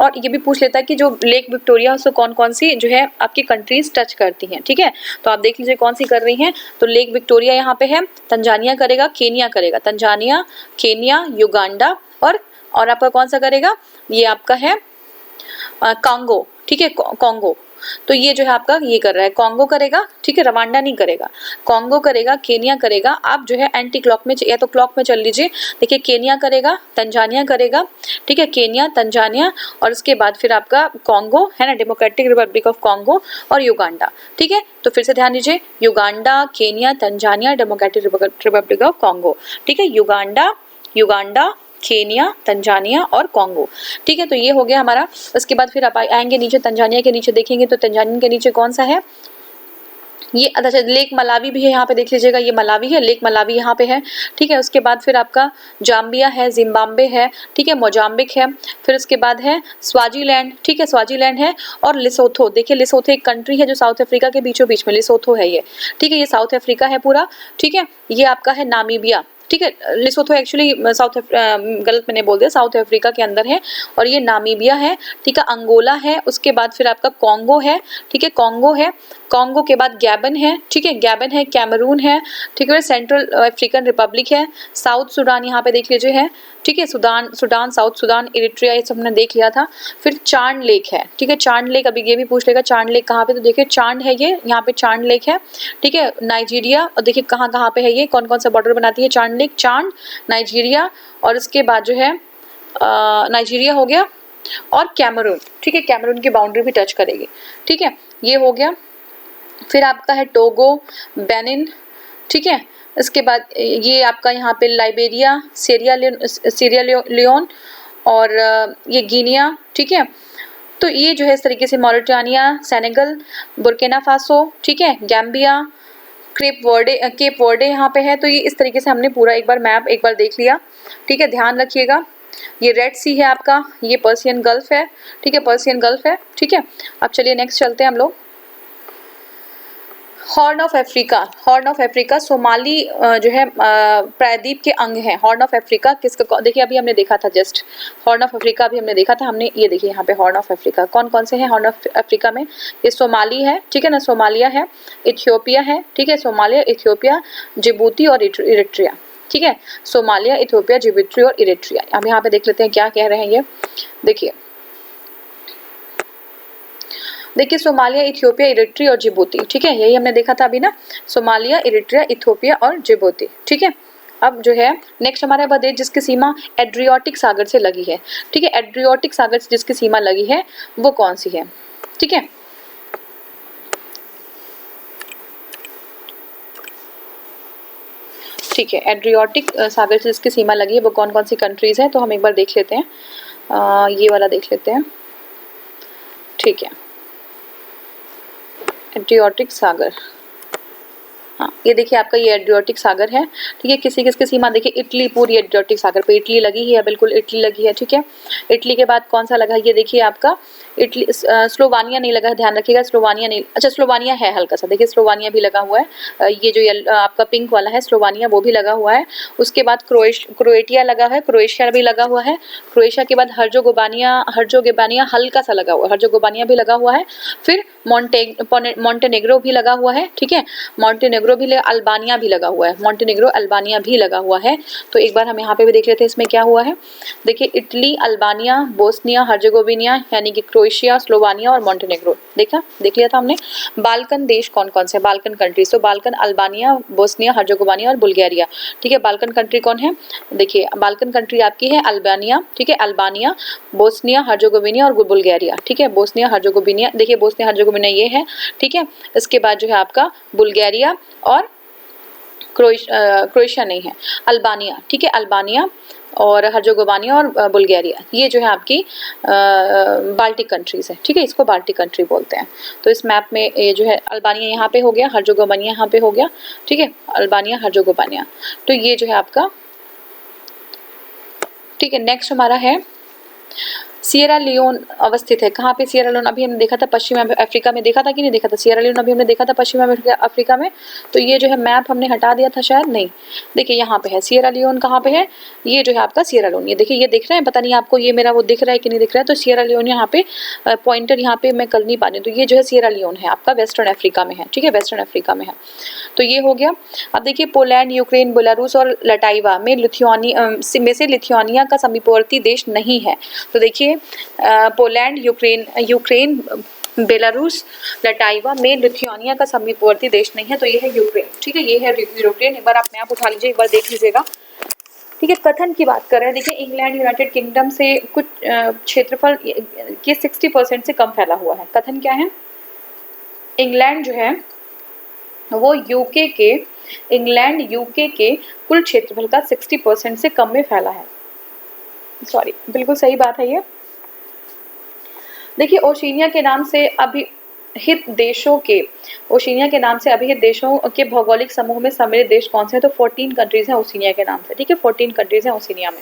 और ये भी पूछ लेता है कि जो लेक विक्टोरिया उसको कौन कौन सी जो है आपकी कंट्रीज टच करती हैं। ठीक है, तो आप देख लीजिए कौन सी कर रही हैं। तो लेक विक्टोरिया यहाँ पे है, तंजानिया करेगा, केन्या करेगा, तंजानिया, केन्या, युगांडा और आपका कौन सा करेगा, ये आपका है कांगो। ठीक है, कांगो। तो ये जो है आपका ये कर रहा है, कांगो करेगा। ठीक है, रवांडा नहीं करेगा, कांगो करेगा, केन्या करेगा। आप जो है एंटी क्लॉक में या तो क्लॉक में चल लीजिए। देखिए केन्या करेगा, तंजानिया करेगा। ठीक है, केन्या, तंजानिया और उसके बाद फिर आपका कांगो है ना, डेमोक्रेटिक रिपब्लिक ऑफ कांगो और युगांडा। ठीक है, तो फिर से ध्यान दीजिए, Uganda, Kenya, Tanzania, democratic Republic of Congo. ठीक है, युगांडा, केनिया, तंजानिया और कॉन्गो। ठीक है, तो ये हो गया हमारा। उसके बाद फिर आप आएंगे नीचे, तंजानिया के नीचे देखेंगे तो तंजानिया के नीचे कौन सा है, ये अच्छा लेक मलावी भी है, यहाँ पे देख लीजिएगा, ये मलावी है, लेक मलावी यहाँ पे है। ठीक है, उसके बाद फिर आपका जाम्बिया है, जिम्बाब्वे है, ठीक है, मोजाम्बिक है, फिर उसके बाद है स्वाजीलैंड, ठीक है, स्वाजीलैंड है, और लिसोथो। देखिए लिसोथो एक कंट्री है जो साउथ अफ्रीका के बीचों बीच में लिसोथो है ये। ठीक है, ये साउथ अफ्रीका है पूरा। ठीक है, ये आपका है नामीबिया। ठीक है, लिसोथो एक्चुअली गलत मैंने बोल दिया, साउथ अफ्रीका के अंदर है, और ये नामीबिया है। ठीक है, अंगोला है, उसके बाद फिर आपका कॉन्गो है। ठीक है, कॉन्गो है, कॉन्गो के बाद गैबन है। ठीक है, गैबन है, कैमरून है, ठीक है, सेंट्रल अफ्रीकन रिपब्लिक है, साउथ सूडान यहाँ पे देख लीजिए है। ठीक है, सूडान, साउथ सूडान, इरिट्रिया, ये सब हमने देख लिया था। फिर चांद लेक है। ठीक है, चांद लेक, अभी ये भी पूछ लेगा चांद लेक कहाँ पे, तो देखिए चांद है ये, यहाँ पे चांद लेक है। ठीक है, नाइजीरिया, और देखिए कहाँ कहाँ पे है ये, कौन कौन सा बॉर्डर बनाती है चांद लेक, चांद, नाइजीरिया, और उसके बाद जो है नाइजीरिया हो गया, और कैमरून। ठीक है, कैमरून की बाउंड्री भी टच करेगी। ठीक है, ये हो गया। फिर आपका है टोगो, बेनिन। ठीक है, इसके बाद ये आपका यहाँ पे लाइबेरिया, सीरिया लियोन, और ये गिनिया। ठीक है, तो ये जो है इस तरीके से मॉरिटानिया, सेनेगल, बुर्किना फासो, ठीक है, गैम्बिया, केप वर्डे यहाँ पे है। तो ये इस तरीके से हमने पूरा एक बार मैप एक बार देख लिया। ठीक है, ध्यान रखिएगा, ये रेड सी है आपका, ये पर्सियन गल्फ है। ठीक है, पर्सियन गल्फ है। ठीक है, अब चलिए नेक्स्ट चलते हैं हम लोग। Horn of Africa, horn of Africa Somali जो है प्रायद्वीप के अंग है। हॉर्न ऑफ अफ्रीका किसका, देखिए अभी हमने देखा था जस्ट, हॉर्न ऑफ अफ्रीका अभी हमने देखा था, हमने ये देखिए यहाँ पे हॉर्न ऑफ अफ्रीका कौन कौन से हैं हॉर्न ऑफ अफ्रीका में, ये सोमाली है, ठीक है ना, सोमालिया है, इथियोपिया है, ठीक है, सोमालिया, इथियोपिया, जिबूती और इरिट्रिया। ठीक है, सोमालिया, इथियोपिया, जिबूती और इरिट्रिया। अब यहाँ पे देख लेते हैं क्या कह रहे हैं ये, देखिए सोमालिया, इथियोपिया, इरिट्रिया और जिबूती। ठीक है, यही हमने देखा था अभी ना, सोमालिया, इरिट्रिया, इथियोपिया और जिबूती। ठीक है, अब जो है नेक्स्ट हमारा वह देश जिसकी सीमा एड्रियाटिक सागर से लगी है। ठीक है, एड्रियाटिक सागर से जिसकी सीमा लगी है वो कौन सी है। ठीक है, ठीक है, एड्रियाटिक सागर से जिसकी सीमा लगी है वो कौन कौन सी कंट्रीज है, तो हम एक बार देख लेते हैं, ये वाला देख लेते हैं। ठीक है, एड्रियाटिक सागर, हाँ ये देखिए आपका ये एड्रियाटिक सागर है। ठीक है, किसी किसकी सीमा देखिए, इटली, पूरी एड्रियाटिक सागर पे इटली लगी है, बिल्कुल इटली लगी है। ठीक है, इटली के बाद कौन सा लगा, ये देखिए आपका इटली, स्लोवानिया नहीं लगा है, ध्यान रखिएगा, स्लोवानिया नहीं, अच्छा स्लोवानिया है हल्का सा, देखिए स्लोवानिया भी लगा हुआ है, ये जो आपका पिंक वाला है स्लोवानिया वो भी लगा हुआ है। उसके बाद क्रोएटिया लगा है, क्रोएशिया भी लगा हुआ है, क्रोएशिया के बाद हर्जोगेबानिया हल्का सा लगा हुआ है, हर्जोगेबानिया भी लगा हुआ है। फिर मॉन्टेनेग्रो भी लगा हुआ है। ठीक है, मॉन्टेनेग्रो भी, अल्बानिया भी लगा हुआ है, मॉन्टेनेग्रो, अल्बानिया भी लगा हुआ है। तो एक बार हम यहाँ पे भी देख लेते हैं इसमें क्या हुआ है। देखिए इटली, अल्बानिया, बोस्निया हर्जेगोविना यानी कि क्रोएशिया, स्लोवानिया और मॉन्टेनेग्रो, देख लिया था हमने। बाल्कन देश कौन कौन से, बाल्कन कंट्रीज, तो बाल्कन, अल्बानिया, बोस्निया हर्जेगोविना और बुल्गारिया। ठीक है, बाल्कन कंट्री कौन है, देखिए बाल्कन कंट्री आपकी है अल्बानिया। ठीक है, अल्बानिया, बोस्निया हर्जेगोविना और बुल्गारिया। ठीक है, बोस्निया हर्जेगोविना, देखिए बोस्निया हर्जेगोविना ये है। ठीक है, इसके बाद जो है आपका बुल्गारिया और क्रोएशिया नहीं है, अल्बानिया। ठीक है, अल्बानिया और हर्जेगोविना और बुल्गारिया, ये जो है आपकी बाल्टिक कंट्रीज है। ठीक है, इसको बाल्टिक कंट्री बोलते हैं। तो इस मैप में ये जो है अल्बानिया यहाँ पे हो गया, हर्जेगोविना यहाँ पे हो गया। ठीक है, अल्बानिया, हर्जेगोविना, तो ये जो है आपका। ठीक है, नेक्स्ट हमारा है सिएरा लियोन अवस्थित है, कहाँ पे सिएरा लियोन, अभी हमने देखा था पश्चिम अफ्रीका में, देखा था कि नहीं देखा था, सिएरा लियोन अभी हमने देखा था पश्चिम अफ्रीका में। तो ये जो है मैप हमने हटा दिया था शायद, नहीं, देखिए यहाँ पे है सिएरा लियोन, कहाँ पे है, ये जो है आपका सिएरा लियोन, ये देखिए, ये दिख रहा है, पता नहीं आपको ये मेरा वो दिख रहा है कि नहीं दिख रहा है, तो सिएरा लियोन यहाँ पे पॉइंटर यहाँ पे मैं कर नहीं पा रही हूँ, तो ये जो है सिएरा लियोन है आपका, वेस्टर्न अफ्रीका में है। ठीक है, वेस्टर्न अफ्रीका में है, तो ये हो गया। अब देखिए पोलैंड, यूक्रेन, बेलारूस और लटाइवा में लिथुआनिया का समीपवर्ती देश नहीं है। तो देखिए पोलैंड, यूक्रेन, बेलारूस, लटाइवा में लिथुआनिया का समीपवर्ती देश नहीं है, तो ये है यूक्रेन। ठीक है, ये है यूक्रेन। एक बार आप मैप उठा लीजिए, एक बार देख लीजिएगा। ठीक है, कथन की बात कर रहे हैं, देखिए इंग्लैंड, यूनाइटेड किंगडम से कुछ क्षेत्रफल के 60% से कम फैला हुआ है। कथन क्या है, इंग्लैंड जो है वो यूके के कुल क्षेत्रफल का 60% से कम में फैला है। सॉरी, बिल्कुल सही बात है ये। देखिए ओशिनिया के नाम से अभिहित देशों के ओशिनिया के नाम से अभिहित देशों के भौगोलिक समूह में सम्मिलित देश कौन से हैं? तो 14 कंट्रीज हैं ओशिनिया के नाम से, ठीक है, 14 कंट्रीज हैं ओशिनिया में।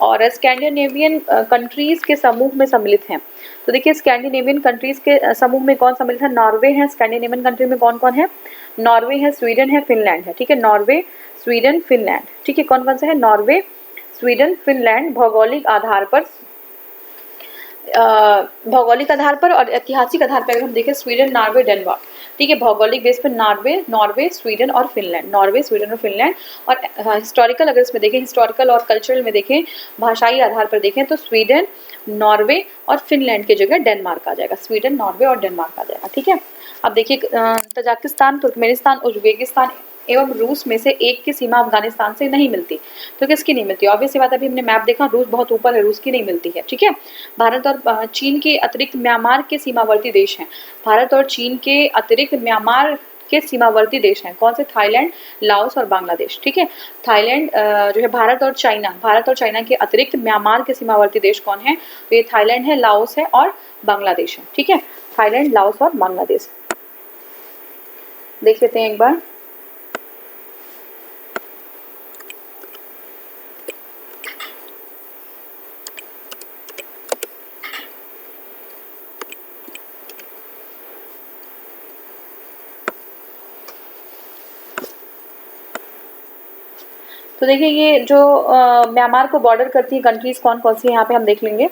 और स्कैंडिनेवियन कंट्रीज के समूह में सम्मिलित हैं। तो देखिए स्कैंडिनेवियन कंट्रीज के समूह में कौन सम्मिलित है? नॉर्वे है। स्कैंडिनेवियन कंट्री में कौन कौन है? नॉर्वे है, स्वीडन है, फिनलैंड है, ठीक है, नॉर्वे, स्वीडन, फिनलैंड, ठीक है, कौन कौन से है? Norway, Sweden, Finland. भौगोलिक आधार पर और ऐतिहासिक आधार पर अगर हम देखें स्वीडन, नॉर्वे, डेनमार्क, ठीक है, भौगोलिक बेस पर नॉर्वे, स्वीडन और फिनलैंड, नॉर्वे, स्वीडन और फिनलैंड। और हिस्टोरिकल अगर इसमें देखें, हिस्टोरिकल और कल्चरल में देखें, भाषाई आधार पर देखें तो स्वीडन, नॉर्वे और फिनलैंड की जगह डेनमार्क आ जाएगा, स्वीडन, नॉर्वे और डेनमार्क आ जाएगा, ठीक है। अब देखिए तजाकिस्तान, तुर्कमेनिस्तान, उज्बेकिस्तान एवं रूस में से एक की सीमा अफगानिस्तान से नहीं मिलती। तो किसकी नहीं मिलती? ऑब्वियस सी बात, अभी हमने मैप देखा, रूस बहुत ऊपर है, रूस की नहीं मिलती है, ठीक है। भारत और चीन के अतिरिक्त म्यांमार के सीमावर्ती देश हैं। भारत और चीन के अतिरिक्त म्यांमार के सीमावर्ती देश हैं कौन से? थाईलैंड, लाओस और बांग्लादेश, ठीक है। थाईलैंड जो है भारत और चाइना के अतिरिक्त म्यांमार के सीमावर्ती देश कौन है? तो ये थाईलैंड है, लाओस है और बांग्लादेश है, ठीक है, थाईलैंड, लाओस और बांग्लादेश। देख लेते हैं एक बार। तो देखिए ये जो म्यांमार को बॉर्डर करती है कंट्रीज कौन कौन सी है, यहाँ पे हम देख लेंगे।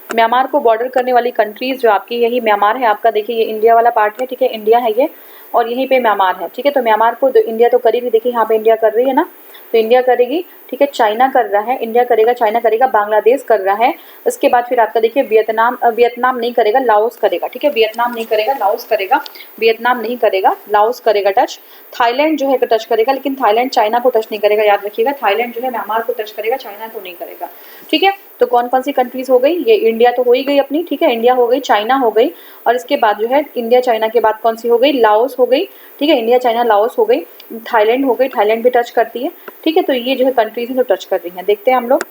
म्यांमार को बॉर्डर करने वाली कंट्रीज जो आपकी, यही म्यांमार है आपका, देखिए ये इंडिया वाला पार्ट है, ठीक है, इंडिया है ये, और यहीं पे म्यांमार है, ठीक है। तो म्यांमार को इंडिया तो करेगी, देखिए यहाँ पे इंडिया कर रही है ना, तो इंडिया करेगी, ठीक है, चाइना कर रहा है, इंडिया करेगा, चाइना करेगा, बांग्लादेश कर रहा है। उसके बाद फिर आपका देखिए वियतनाम नहीं करेगा, लाओस करेगा, ठीक है, वियतनाम नहीं करेगा, लाओस करेगा, वियतनाम नहीं करेगा, लाओस करेगा टच। थाईलैंड जो है टच करेगा, लेकिन थाईलैंड चाइना को टच नहीं करेगा, याद रखिएगा, थाईलैंड जो है म्यांमार को टच करेगा, चाइना को नहीं करेगा, ठीक है। तो कौन कौन सी कंट्रीज हो गई? ये इंडिया तो हो ही गई अपनी, ठीक है, इंडिया हो गई, चाइना हो गई, और इसके बाद जो है इंडिया चाइना के बाद कौन सी हो गई? लाओस हो गई, ठीक है, इंडिया चाइना लाओस हो गई, थाईलैंड हो गई, थाईलैंड भी टच करती है, ठीक है। तो ये जो है कंट्रीज हैं जो टच कर रही हैं, देखते हैं हम लोग।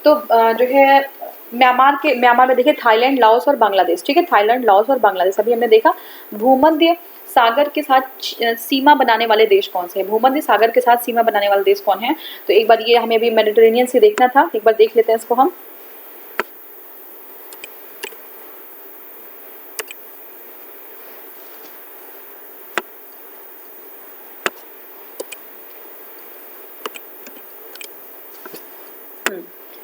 तो जो है म्यांमार में देखिए थाईलैंड, लाओस और बांग्लादेश, ठीक है, थाईलैंड, लाओस और बांग्लादेश। अभी हमने देखा भूमध्य सागर के साथ सीमा बनाने वाले देश कौन से हैं? भूमध्य सागर के साथ सीमा बनाने वाले देश कौन है? तो एक बार ये हमें अभी मेडिटेरेनियन से देखना था, एक बार देख लेते हैं इसको हम।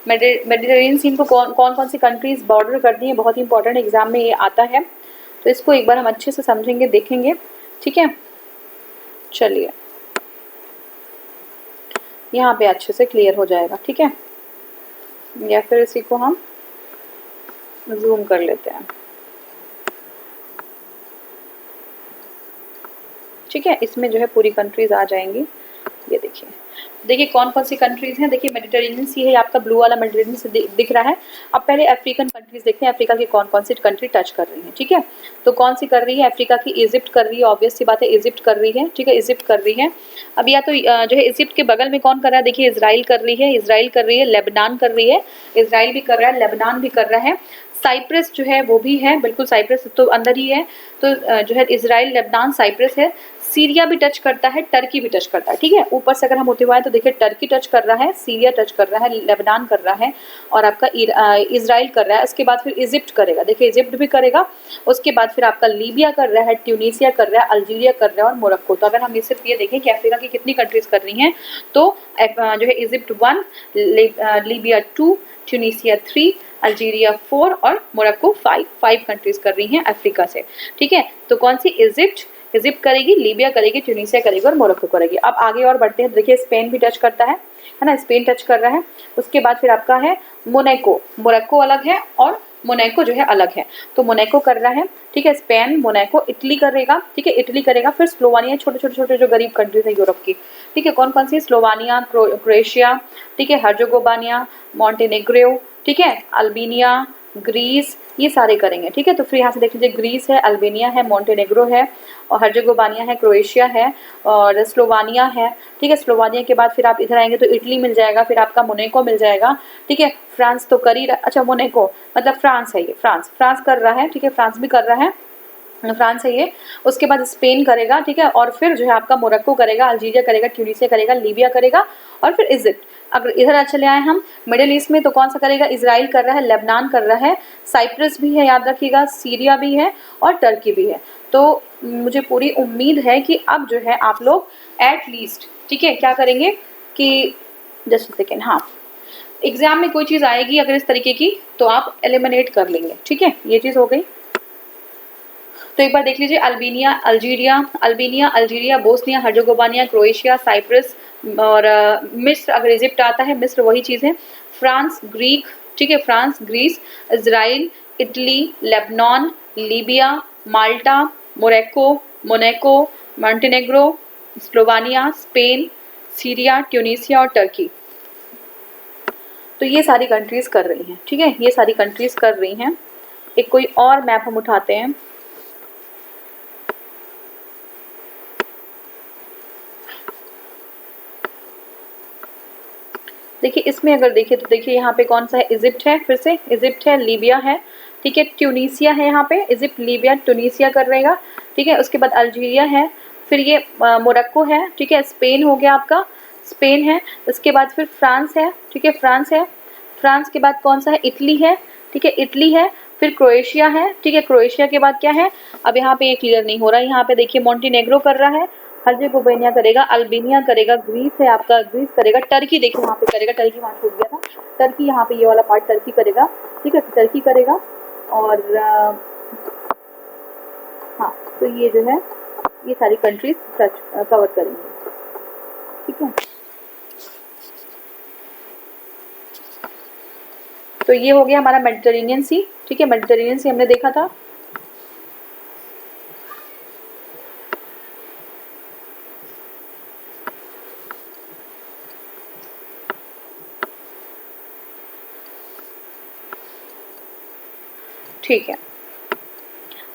मेडिटेरेनियन सीन को कौन कौन सी कंट्रीज बॉर्डर करती हैं? बहुत ही इंपॉर्टेंट एग्जाम में ये आता है, तो इसको एक बार हम अच्छे से समझेंगे, देखेंगे, ठीक है। चलिए यहाँ पे अच्छे से क्लियर हो जाएगा, ठीक है, या फिर इसी को हम जूम कर लेते हैं, ठीक है, इसमें जो है पूरी कंट्रीज आ जाएंगी। ये देखिए कौन कौन सी कंट्रीज हैं। देखिए मेडिटेरेनियन सी है आपका, ब्लू वाला मेडिटेरेनियन सी दिख रहा है। अब पहले अफ्रीकन कंट्रीज देखते हैं, अफ्रीका की कौन कौन सी कंट्री टच कर रही है, ठीक है। तो कौन सी कर रही है? अफ्रीका की इजिप्ट कर रही है, ऑब्वियस सी बात है, इजिप्ट कर रही है, ठीक है, इजिप्ट कर रही है। अब या तो जो है इजिप्ट के बगल में कौन कर रहा है? देखिए इजराइल कर रही है, इजराइल कर रही है, लेबनान कर रही है, इजराइल भी कर रहा है, लेबनान भी कर रहा है, साइप्रस जो है वो भी है, बिल्कुल साइप्रस तो अंदर ही है। तो जो है इजराइल, लेबनान, साइप्रस है, सीरिया भी टच करता है, टर्की भी टच करता है, ठीक है। ऊपर से अगर हम होते हुए तो देखिए टर्की टच कर रहा है, सीरिया टच कर रहा है, लेबनान कर रहा है, और आपका इजराइल कर रहा है। उसके बाद फिर इजिप्ट करेगा, देखिए इजिप्ट भी करेगा। उसके बाद फिर आपका लीबिया कर रहा है, ट्यूनीसिया कर रहा है, अल्जीरिया कर रहा है और मोरक्को। तो अगर हम सिर्फ ये देखें कि अफ्रीका की कितनी कंट्रीज कर रही हैं, तो जो है इजिप्ट 1, लीबिया 2, ट्यूनीसिया 3, अल्जीरिया 4 और मोरक्को 5 कंट्रीज कर रही हैं अफ्रीका से, ठीक है। तो कौन सी? इजिप्ट करेगी, लीबिया करेगी, ट्यूनीसिया करेगी और मोरक्को करेगी। अब आगे और बढ़ते हैं, देखिए स्पेन भी टच करता है ना, स्पेन टच कर रहा है। उसके बाद फिर आपका है मोरक्को अलग है और मोनाको जो है अलग है, तो मोनाको कर रहा है, ठीक है, स्पेन, मोनाको, इटली करेगा, ठीक है, इटली करेगा। फिर स्लोवानिया, छोटे जो गरीब कंट्रीज है यूरोप की, ठीक है, कौन कौन सी? स्लोवानिया, क्रोएशिया, ठीक है, हर्जोगोवानिया, मॉन्टेनेग्रो, ठीक है, अल्बानिया, ग्रीस, ये सारे करेंगे, ठीक है। तो फिर यहाँ से देख लीजिए, ग्रीस है, अल्बानिया है, मोंटेनेग्रो है, और हर्जेगोवानिया है, क्रोएशिया है, और स्लोवानिया है, ठीक है। स्लोवानिया के बाद फिर आप इधर आएंगे तो इटली मिल जाएगा, फिर आपका मोनेको मिल जाएगा, ठीक है। फ्रांस तो कर ही रहा, अच्छा मोनेको मतलब फ्रांस है, ये फ्रांस कर रहा है, ठीक है, फ्रांस भी कर रहा है, फ्रांस है ये। उसके बाद स्पेन करेगा, ठीक है, और फिर जो है आपका मोरक्को करेगा, अल्जीरिया करेगा, ट्यूनीसिया करेगा, लीबिया करेगा, और फिर इजिप्ट। अगर इधर चले आए हम मिडिल ईस्ट में तो कौन सा करेगा, इजराइल कर रहा है, लेबनान कर रहा है, साइप्रस भी है, याद रखिएगा, सीरिया भी है, और टर्की भी है। तो मुझे पूरी उम्मीद है कि अब जो है आप लोग एट लीस्ट, ठीक है, क्या करेंगे कि जस्ट सेकेंड, हाँ, एग्जाम में कोई चीज़ आएगी अगर इस तरीके की तो आप एलिमिनेट कर लेंगे, ठीक है। ये चीज़ हो गई। तो एक बार देख लीजिए, Albania, Algeria, Bosnia, Herzegovina, Croatia, Cyprus, और मिस्र, अगर इजिप्ट आता है, मिस्र वही चीज़ है, फ्रांस, ग्रीक, ठीक है, France, Greece, Israel, Italy, Lebanon, Libya, Malta, Monaco, Montenegro, Slovenia, Spain, Syria, Tunisia और टर्की। तो ये सारी कंट्रीज़ कर रही हैं, ठीक है, ये सारी कंट्रीज़ कर रही हैं। एक कोई और मैप हम उठाते हैं, देखिए इसमें अगर देखिए तो देखिए यहाँ पे कौन सा है, इजिप्ट है, फिर से इजिप्ट है, लीबिया है, ठीक है, ट्यूनीसिया है, यहाँ पे इजिप्ट, लीबिया, ट्यूनीसिया कर रहेगा, ठीक है। उसके बाद अल्जीरिया है, फिर ये मोरक्को है, ठीक है, स्पेन हो गया आपका, स्पेन है, उसके बाद फिर फ्रांस है, ठीक है, फ्रांस है, फ्रांस के बाद कौन सा है, इटली है, ठीक है, इटली है, फिर क्रोएशिया है, ठीक है, क्रोएशिया के बाद क्या है, अब यहाँ पे ये क्लियर नहीं हो रहा है, यहाँ पे देखिए मोंटेनेग्रो कर रहा है, हर्जेगोविना करेगा, अल्बानिया करेगा, ग्रीस है आपका, ग्रीस करेगा, टर्की देखिए वहाँ पे करेगा, टर्की वहाँ छूट गया था, टर्की यहाँ पे ये वाला पार्ट टर्की करेगा, ठीक है, टर्की करेगा, और हाँ, तो ये जो है ये सारी कंट्रीज टच कवर करेंगे, ठीक है। तो ये हो गया हमारा मेडिटेरेनियन सी, ठीक है, मेडिटेरेनियन सी हमने देखा था। ठीक है,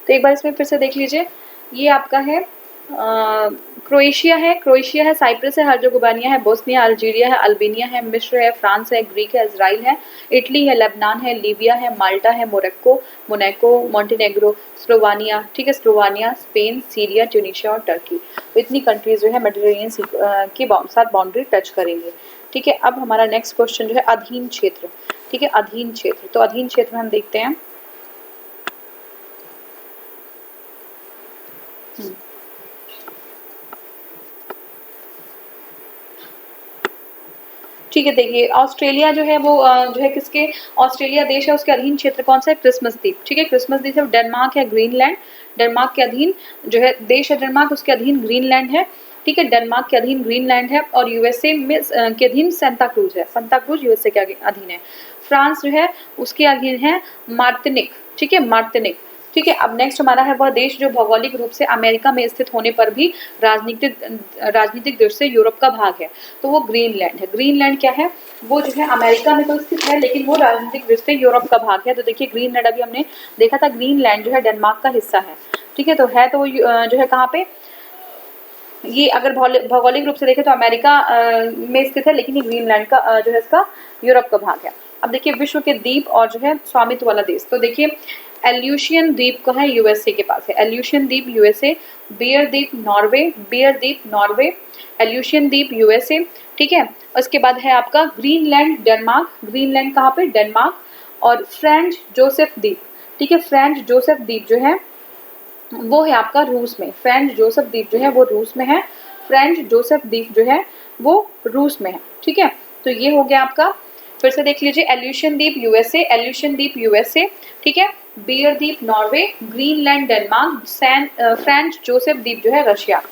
तो एक बार इसमें फिर से देख लीजिए, ये आपका है क्रोएशिया है, साइप्रस है, हर्जेगोविना है, बोस्निया, अल्जीरिया है, अल्बानिया है, मिस्र है, फ्रांस है, ग्रीक है, इजराइल है, इटली है, लेबनान है, लीबिया है, माल्टा है, मोनेको, मॉन्टेनेग्रो, स्लोवानिया, ठीक है, स्लोवानिया, स्पेन, सीरिया, ट्यूनीशिया और टर्की। तो इतनी कंट्रीज जो है मेडिटेरेनियन के साथ बाउंड्री टच करेंगे, ठीक है। अब हमारा नेक्स्ट क्वेश्चन जो है अधीन क्षेत्र, ठीक है, अधीन क्षेत्र। तो अधीन क्षेत्र हम देखते हैं, ठीक है। देखिए ऑस्ट्रेलिया जो है वो जो है किसके, ऑस्ट्रेलिया देश है, उसके अधीन क्षेत्र कौन सा है, क्रिसमस द्वीप, ठीक है, क्रिसमस द्वीप है। डेनमार्क है, ग्रीनलैंड, डेनमार्क के अधीन जो है देश है डेनमार्क, उसके अधीन ग्रीनलैंड है, ठीक है, डेनमार्क के अधीन ग्रीनलैंड है, और यूएसए में के अधीन सेंटा क्रूज है, सेंटा क्रूज यूएसए के अधीन है। फ्रांस जो है उसके अधीन है मार्टिनिक, ठीक है, मार्टिनिक, ठीक है। अब नेक्स्ट हमारा है वह देश जो भौगोलिक रूप से अमेरिका में स्थित होने पर भी राजनीतिक दृष्टि से यूरोप का भाग है, तो वो ग्रीनलैंड है। ग्रीनलैंड क्या है, वो जो है अमेरिका में तो स्थित है लेकिन वो राजनीतिक दृष्टि से यूरोप का भाग है। तो देखिए ग्रीनलैंड अभी हमने देखा था, ग्रीनलैंड जो है डेनमार्क का हिस्सा है, ठीक है। तो है तो वो जो है कहाँ पे, ये अगर भौगोलिक रूप से देखें तो अमेरिका में स्थित है, लेकिन ये ग्रीनलैंड का जो है इसका यूरोप का भाग है। अब देखिए विश्व के द्वीप और जो है स्वामित्व वाला देश, तो देखिए एल्यूशियन द्वीप का है, यूएसए के पास है, एल्यूशियन द्वीप यूएसए, बियर द्वीप नॉर्वे, एल्यूशियन द्वीप यूएसए, ठीक है। उसके बाद है आपका ग्रीनलैंड डेनमार्क, ग्रीनलैंड कहाँ पे, डेनमार्क, और फ्रेंच जोसेफ द्वीप, ठीक है, फ्रेंच जोसेफ द्वीप जो है वो है आपका रूस में, फ्रेंच जोसेफ द्वीप जो है वो रूस में है, फ्रेंच जोसेफ द्वीप जो है वो रूस में है, ठीक है। तो ये हो गया आपका, फिर से देख लीजिए, एल्यूशियन द्वीप यूएसए, ठीक है, बियर द्वीप Norway, Greenland Denmark, French Joseph द्वीप जो है रशिया।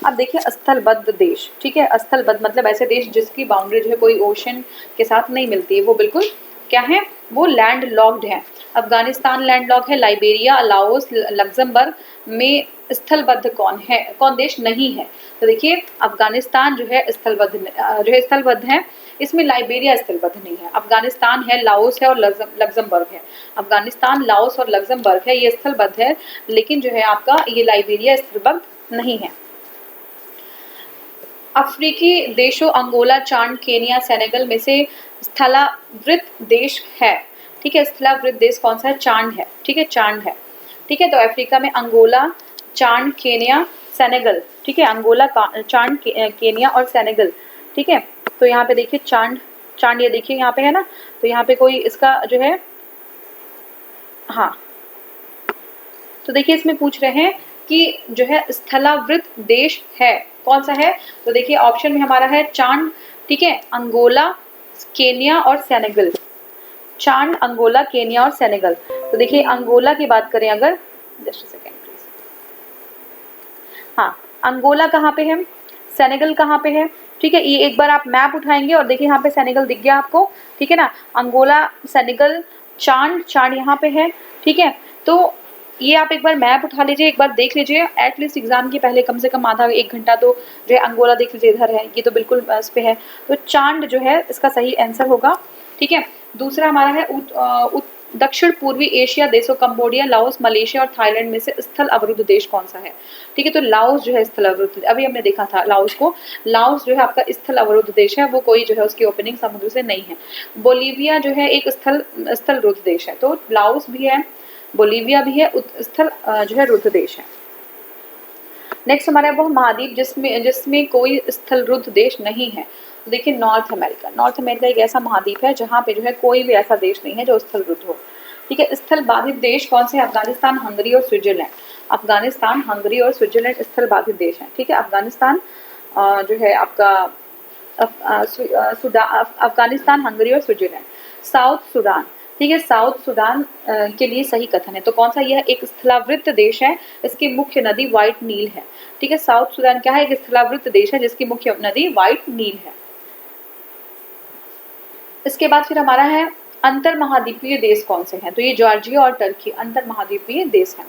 अब देखिए स्थलबद्ध देश, ठीक है, स्थलबद्ध मतलब ऐसे देश जिसकी बाउंड्री जो है कोई ओशन के साथ नहीं मिलती है, वो बिल्कुल क्या है, वो लैंड लॉक्ड है। अफगानिस्तान लैंड लॉक है, लाइबेरिया, लाओस, लग्जमबर्ग में स्थलबद्ध कौन देश नहीं है। तो देखिए अफगानिस्तान जो है स्थलबद्ध है, इसमें लाइबेरिया स्थलबद्ध नहीं है। अफगानिस्तान है, लाओस है और लग्जमबर्ग है। अफगानिस्तान, लाओस और लग्जमबर्ग है, ये स्थलबद्ध है, लेकिन जो है आपका ये लाइबेरिया स्थलबद्ध नहीं है। अफ्रीकी देशों अंगोला, चाड, केनिया, सेनेगल में से स्थलावृत देश है। ठीक है, स्थलावृत देश कौन सा है? चाड है। ठीक है, चाड है। ठीक है, तो अफ्रीका में अंगोला, चाड, केनिया, सेनेगल। ठीक है, अंगोला, चाड, केनिया और सेनेगल। ठीक है, तो यहाँ पे देखिए चाड, चाड ये देखिए यहाँ पे है ना, तो यहाँ पे कोई इसका जो है, हाँ, तो देखिए इसमें पूछ रहे हैं कि जो है स्थलावृत देश है कौन सा है, तो देखिए ऑप्शन में हमारा है चाड, ठीक है, अंगोला, केनिया और सेनेगल। चाड, अंगोला, केनिया और सेनेगल। तो देखिए अंगोला की बात करें अगर, जस्ट सेकेंड प्लीज, हाँ, अंगोला कहाँ पे है, सेनेगल कहाँ पे है। ठीक है, ये एक बार आप मैप उठाएंगे और देखिए यहाँ पे सेनेगल दिख गया आपको। ठीक है ना, अंगोला, सेनेगल, चाड, चाड यहाँ पे है। ठीक है, तो ये आप एक बार मैप उठा लीजिए, एक बार देख लीजिए, एटलीस्ट एग्जाम के पहले कम से कम आधा एक घंटा तो जो है अंगोला देख लीजिए, इधर है, ये तो बिल्कुल इस पे है, तो चाड जो है इसका सही आंसर होगा। ठीक है, दूसरा हमारा है दक्षिण पूर्वी एशिया देशों कंबोडिया, लाओस, मलेशिया और थाईलैंड में से स्थल अवरुद्ध देश कौन सा है। ठीक है, तो लाओस जो है स्थल अवरुद्ध, अभी हमने देखा था लाओस को, लाओस जो है आपका स्थल अवरुद्ध देश है, वो कोई जो है उसकी ओपनिंग समुद्र से नहीं है। बोलीविया जो है एक स्थल रुद्ध देश है, तो लाओस भी है, बोलीविया भी है, स्थल जो है रुद्ध देश है। नेक्स्ट हमारा वो महाद्वीप जिसमें कोई स्थल रुद्ध देश नहीं है, तो देखिए नॉर्थ अमेरिका। नॉर्थ अमेरिका एक ऐसा महाद्वीप है जहाँ पे जो है कोई भी ऐसा देश नहीं है जो स्थल रुद्ध हो। ठीक है, स्थल बाधित देश कौन से? अफगानिस्तान, हंगरी और स्विट्जरलैंड। अफगानिस्तान, हंगरी और स्विट्जरलैंड स्थल बाधित देश हैं। ठीक है, अफगानिस्तान जो है आपका अफगानिस्तान, हंगरी और स्विट्जरलैंड। साउथ सूडान, ठीक है, साउथ सूडान के लिए सही कथन है, तो कौन सा? यह एक स्थलावृत देश है, इसकी मुख्य नदी व्हाइट नील है। ठीक है, साउथ सूडान क्या है? एक स्थलावृत देश है जिसकी मुख्य नदी व्हाइट नील है। इसके बाद फिर हमारा है अंतर महाद्वीपीय देश कौन से हैं, तो ये जॉर्जिया और टर्की अंतर महाद्वीपीय देश हैं।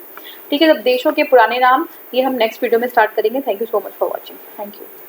ठीक है, जब देशों के पुराने नाम ये हम नेक्स्ट वीडियो में स्टार्ट करेंगे। Thank you so much for watching. Thank you.